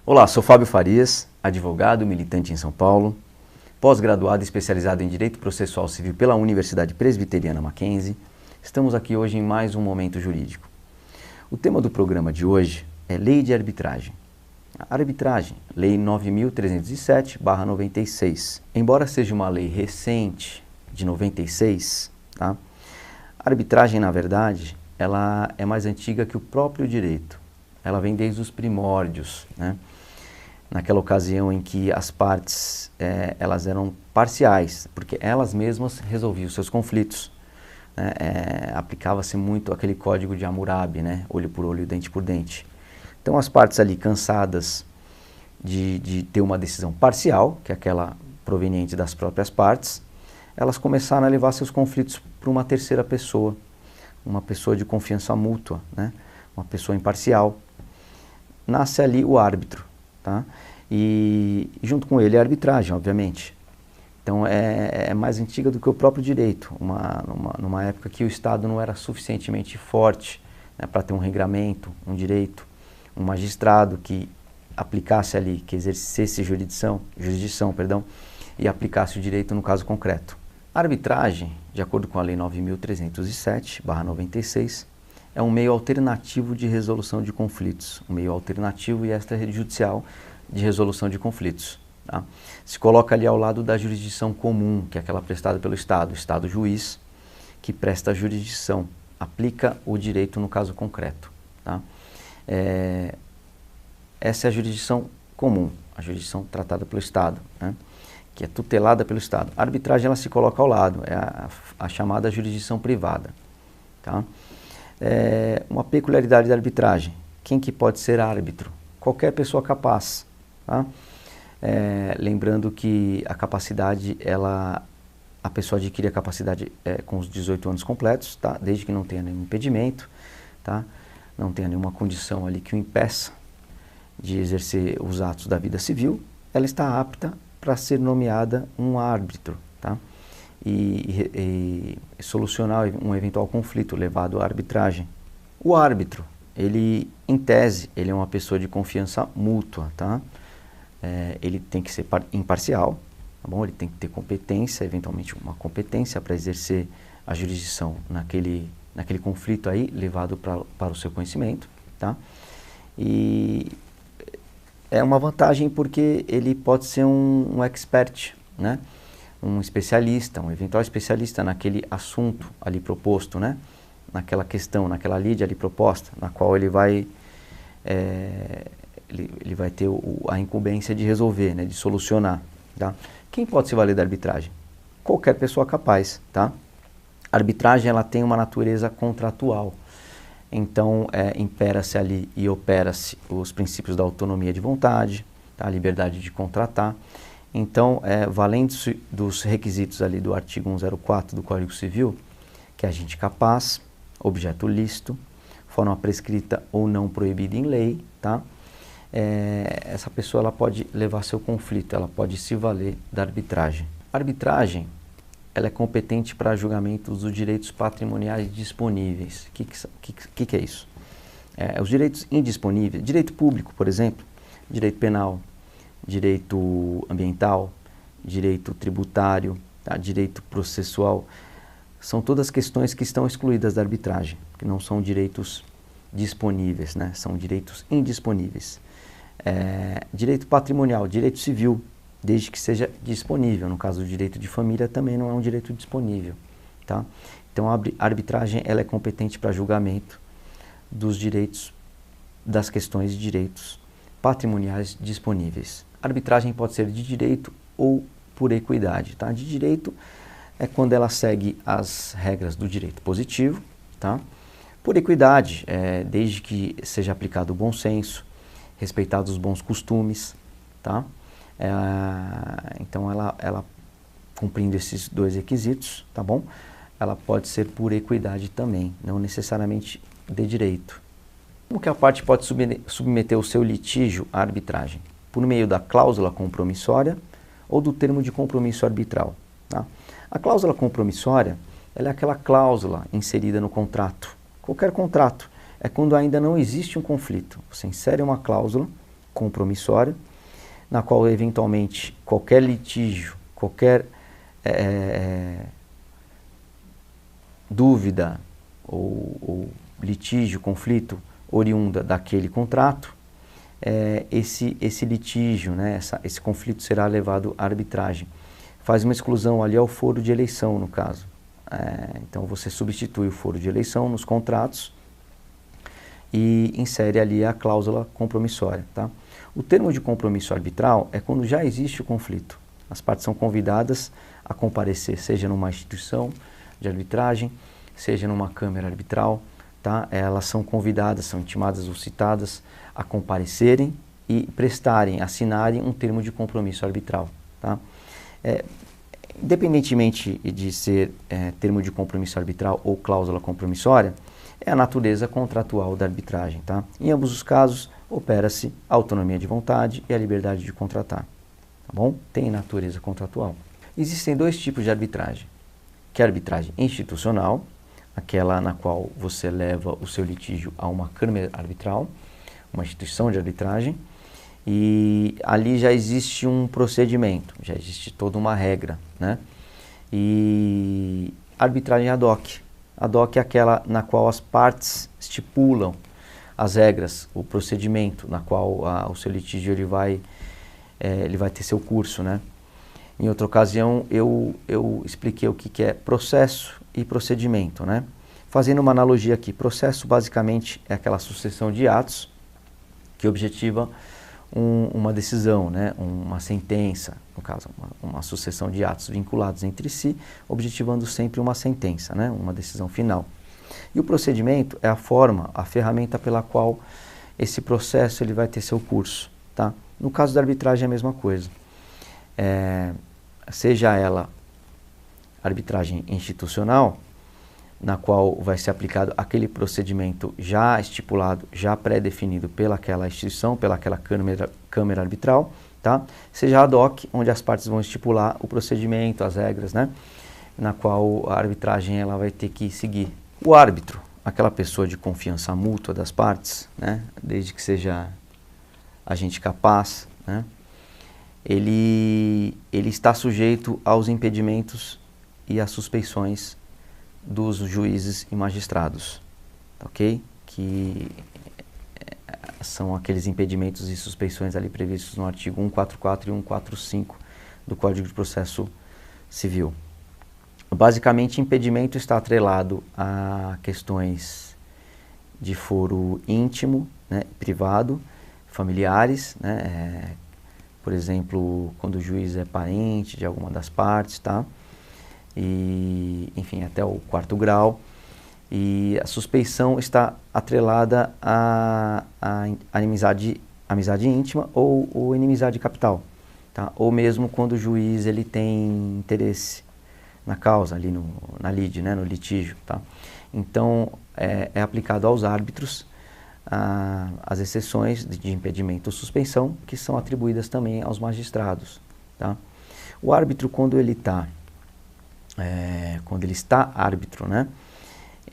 Olá, sou Fábio Farias, advogado, militante em São Paulo, pós-graduado e especializado em Direito Processual Civil pela Universidade Presbiteriana Mackenzie. Estamos aqui hoje em mais um Momento Jurídico. O tema do programa de hoje é Lei de Arbitragem. A arbitragem, Lei 9.307/96. Embora seja uma lei recente, de 96, tá? A arbitragem, na verdade, ela é mais antiga que o próprio direito. Ela vem desde os primórdios, né? Naquela ocasião em que as partes elas eram parciais, porque elas mesmas resolviam seus conflitos, né? Aplicava-se muito aquele código de Hammurabi, né? Olho por olho, dente por dente. Então as partes ali cansadas de ter uma decisão parcial, que é aquela proveniente das próprias partes, elas começaram a levar seus conflitos para uma terceira pessoa, uma pessoa de confiança mútua, né? Uma pessoa imparcial. Nasce ali o árbitro, tá? E junto com ele a arbitragem, obviamente. Então é mais antiga do que o próprio direito, numa época que o Estado não era suficientemente forte, né, para ter um regramento, um direito, um magistrado que aplicasse ali, que exercesse jurisdição, e aplicasse o direito no caso concreto. A arbitragem, de acordo com a Lei 9.307/96, é um meio alternativo de resolução de conflitos, um meio alternativo e extrajudicial de resolução de conflitos. Tá? Se coloca ali ao lado da jurisdição comum, que é aquela prestada pelo Estado, o Estado juiz, que presta a jurisdição, aplica o direito no caso concreto. Tá? Essa é a jurisdição comum, a jurisdição tratada pelo Estado, né? Que é tutelada pelo Estado. A arbitragem ela se coloca ao lado, é a chamada jurisdição privada. Tá? Uma peculiaridade da arbitragem: quem que pode ser árbitro? Qualquer pessoa capaz. Tá? Lembrando que a capacidade, a pessoa adquire a capacidade com os 18 anos completos, tá? Desde que não tenha nenhum impedimento, tá? Não tenha nenhuma condição ali que o impeça de exercer os atos da vida civil, ela está apta para ser nomeada um árbitro, tá? E solucionar um eventual conflito levado à arbitragem. O árbitro, ele, em tese, ele é uma pessoa de confiança mútua, tá? Ele tem que ser imparcial, tá bom? Ele tem que ter competência, eventualmente uma competência para exercer a jurisdição naquele conflito aí, levado para o seu conhecimento, tá? E é uma vantagem porque ele pode ser um expert, né? Um especialista, um eventual especialista naquele assunto ali proposto, né? Naquela questão, naquela lide ali proposta, na qual ele vai ter a incumbência de resolver, né? De solucionar, tá? Quem pode se valer da arbitragem? Qualquer pessoa capaz, tá? A arbitragem ela tem uma natureza contratual, então impera-se ali e opera-se os princípios da autonomia de vontade, tá? A liberdade de contratar. Então, valendo-se dos requisitos ali do artigo 104 do Código Civil, que é agente capaz, objeto lícito, forma prescrita ou não proibida em lei, tá? Essa pessoa ela pode levar seu conflito, ela pode se valer da arbitragem. A arbitragem ela é competente para julgamentos dos direitos patrimoniais disponíveis. O que é isso? Os direitos indisponíveis, direito público, por exemplo, direito penal, direito ambiental, direito tributário, tá? Direito processual, são todas questões que estão excluídas da arbitragem, que não são direitos disponíveis, né? São direitos indisponíveis. Direito patrimonial, direito civil, desde que seja disponível. No caso do direito de família também não é um direito disponível, tá? Então a arbitragem ela é competente para julgamento dos direitos, das questões de direitos patrimoniais disponíveis. A arbitragem pode ser de direito ou por equidade, tá? De direito é quando ela segue as regras do direito positivo, tá? Por equidade, desde que seja aplicado o bom senso, respeitados os bons costumes, tá? Então ela cumprindo esses dois requisitos, tá bom? Ela pode ser por equidade também, não necessariamente de direito. Como que a parte pode submeter o seu litígio à arbitragem? Por meio da cláusula compromissória ou do termo de compromisso arbitral, tá? A cláusula compromissória, ela é aquela cláusula inserida no contrato. Qualquer contrato é quando ainda não existe um conflito. Você insere uma cláusula, compromissória, na qual eventualmente qualquer litígio, qualquer dúvida ou litígio, conflito oriunda daquele contrato, esse litígio, né, esse conflito será levado à arbitragem. Faz uma exclusão ali ao foro de eleição, no caso. Então você substitui o foro de eleição nos contratos e insere ali a cláusula compromissória. Tá? O termo de compromisso arbitral é quando já existe o conflito. As partes são convidadas a comparecer, seja numa instituição de arbitragem, seja numa câmara arbitral. Tá? Elas são convidadas, são intimadas ou citadas a comparecerem e prestarem, assinarem um termo de compromisso arbitral. Tá? Independentemente de ser termo de compromisso arbitral ou cláusula compromissória, é a natureza contratual da arbitragem. Tá? Em ambos os casos, opera-se a autonomia de vontade e a liberdade de contratar. Tá bom? Tem natureza contratual. Existem dois tipos de arbitragem, que é a arbitragem institucional, aquela na qual você leva o seu litígio a uma câmara arbitral, uma instituição de arbitragem, e ali já existe um procedimento, já existe toda uma regra, né? E arbitragem ad hoc. Ad hoc é aquela na qual as partes estipulam as regras, o procedimento na qual o seu litígio ele vai ter seu curso, né? Em outra ocasião eu expliquei o que é processo e procedimento, né? Fazendo uma analogia aqui, processo basicamente é aquela sucessão de atos que objetiva uma decisão, né? Uma sentença, no caso, uma sucessão de atos vinculados entre si, objetivando sempre uma sentença, né? Uma decisão final. E o procedimento é a forma, a ferramenta pela qual esse processo ele vai ter seu curso. Tá? No caso da arbitragem é a mesma coisa. Seja ela arbitragem institucional, na qual vai ser aplicado aquele procedimento já estipulado, já pré-definido pelaquela instituição, pelaquela câmara arbitral, tá? Seja ad hoc, onde as partes vão estipular o procedimento, as regras, né? Na qual a arbitragem ela vai ter que seguir. O árbitro, aquela pessoa de confiança mútua das partes, né? Desde que seja agente capaz, né? Ele está sujeito aos impedimentos e às suspeições dos juízes e magistrados, ok? Que são aqueles impedimentos e suspeições ali previstos no artigo 144 e 145 do Código de Processo Civil. Basicamente, impedimento está atrelado a questões de foro íntimo, né, privado, familiares, né, por exemplo, quando o juiz é parente de alguma das partes, tá? E, enfim, até o quarto grau. E a suspeição está atrelada à amizade íntima ou inimizade capital, tá? Ou mesmo quando o juiz ele tem interesse na causa, ali na lide, né, no litígio, tá? Então, é aplicado aos árbitros as exceções de impedimento ou suspensão, que são atribuídas também aos magistrados, tá? O árbitro, quando ele está árbitro, né,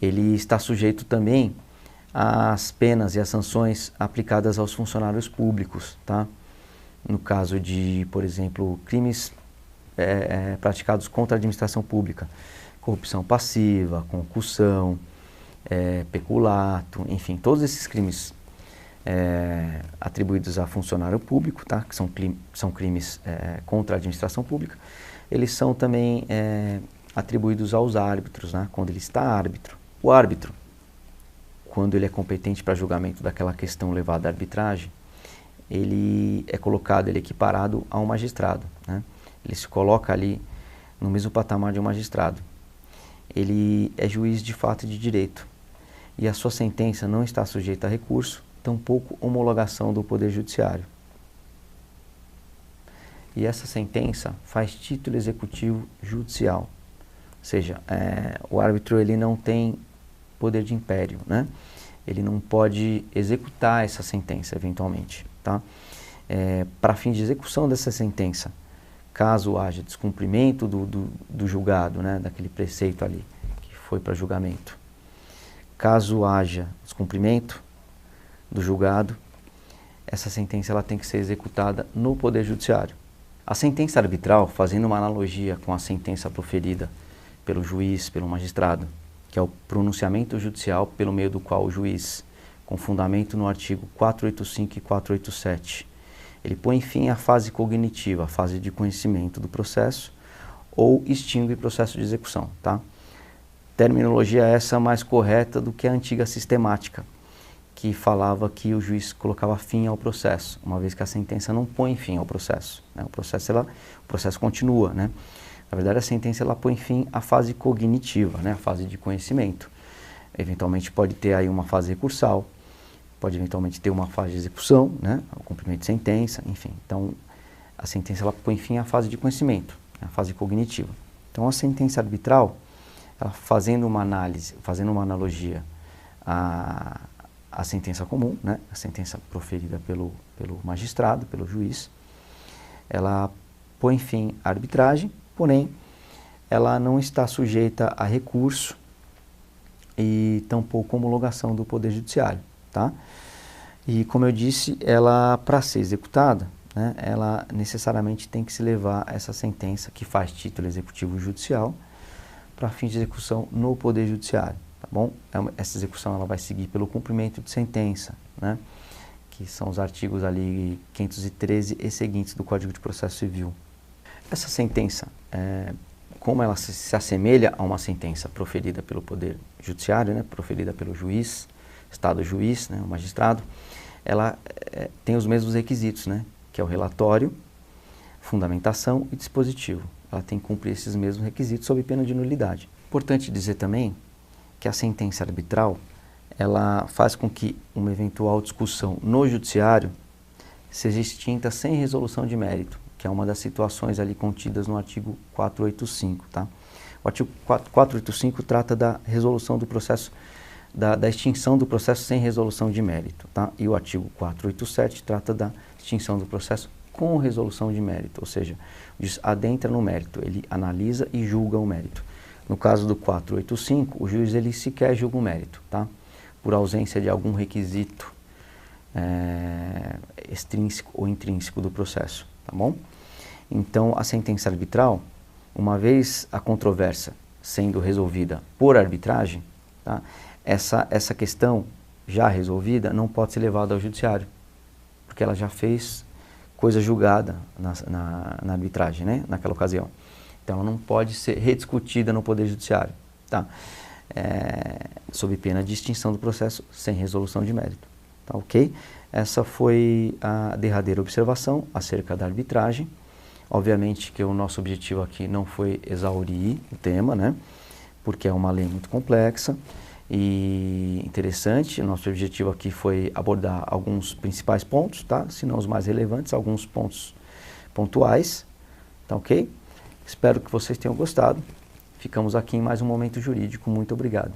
ele está sujeito também às penas e às sanções aplicadas aos funcionários públicos, tá? No caso de, por exemplo, crimes praticados contra a administração pública, corrupção passiva, concussão, peculato, enfim, todos esses crimes atribuídos a funcionário público, tá? Que são crimes contra a administração pública, eles são também atribuídos aos árbitros, né? Quando ele está árbitro. O árbitro, quando ele é competente para julgamento daquela questão levada à arbitragem, ele é colocado, ele é equiparado a um magistrado, né? Ele se coloca ali no mesmo patamar de um magistrado. Ele é juiz de fato e de direito. E a sua sentença não está sujeita a recurso, tampouco homologação do Poder Judiciário. E essa sentença faz título executivo judicial. Ou seja, o árbitro ele não tem poder de império, né? Ele não pode executar essa sentença, eventualmente, tá? Para fim de execução dessa sentença, caso haja descumprimento do julgado, né, daquele preceito ali que foi para julgamento, caso haja descumprimento do julgado, essa sentença ela tem que ser executada no Poder Judiciário. A sentença arbitral, fazendo uma analogia com a sentença proferida pelo juiz, pelo magistrado, que é o pronunciamento judicial pelo meio do qual o juiz, com fundamento no artigo 485 e 487, ele põe fim à fase cognitiva, a fase de conhecimento do processo, ou extingue o processo de execução, tá? Terminologia essa mais correta do que a antiga sistemática, que falava que o juiz colocava fim ao processo, uma vez que a sentença não põe fim ao processo, né? O processo continua, né? Na verdade, a sentença ela põe fim à fase cognitiva, né? A fase de conhecimento. Eventualmente pode ter aí uma fase recursal, pode eventualmente ter uma fase de execução, né? O cumprimento de sentença, enfim. Então, a sentença ela põe fim à fase de conhecimento, né? A fase cognitiva. Então, a sentença arbitral, ela fazendo uma análise, fazendo uma analogia à sentença comum, né? A sentença proferida pelo magistrado, pelo juiz, ela põe fim à arbitragem, porém, ela não está sujeita a recurso e tampouco homologação do Poder Judiciário, tá? E, como eu disse, ela, para ser executada, né, ela necessariamente tem que se levar essa sentença, que faz título executivo judicial, para fins de execução no Poder Judiciário, tá bom? Essa execução ela vai seguir pelo cumprimento de sentença, né, que são os artigos ali 513 e seguintes do Código de Processo Civil. Essa sentença, como ela se assemelha a uma sentença proferida pelo Poder Judiciário, né, proferida pelo juiz, Estado juiz, né, o magistrado, ela tem os mesmos requisitos, né, que é o relatório, fundamentação e dispositivo. Ela tem que cumprir esses mesmos requisitos sob pena de nulidade. Importante dizer também que a sentença arbitral, ela faz com que uma eventual discussão no judiciário seja extinta sem resolução de mérito, que é uma das situações ali contidas no artigo 485, tá? O artigo 485 trata da resolução do processo, da extinção do processo sem resolução de mérito, tá? E o artigo 487 trata da extinção do processo com resolução de mérito, ou seja, o juiz adentra no mérito, ele analisa e julga o mérito. No caso do 485, o juiz ele sequer julga o mérito, tá? Por ausência de algum requisito extrínseco ou intrínseco do processo, tá bom? Então, a sentença arbitral, uma vez a controvérsia sendo resolvida por arbitragem, tá? Essa questão já resolvida não pode ser levada ao judiciário, porque ela já fez coisa julgada na arbitragem, né? Naquela ocasião. Então, ela não pode ser rediscutida no Poder Judiciário, tá? Sob pena de extinção do processo sem resolução de mérito, tá ok? Essa foi a derradeira observação acerca da arbitragem. Obviamente que o nosso objetivo aqui não foi exaurir o tema, né? Porque é uma lei muito complexa e interessante. O nosso objetivo aqui foi abordar alguns principais pontos, tá? Se não os mais relevantes, alguns pontos pontuais, tá ok? Espero que vocês tenham gostado. Ficamos aqui em mais um Momento Jurídico. Muito obrigado.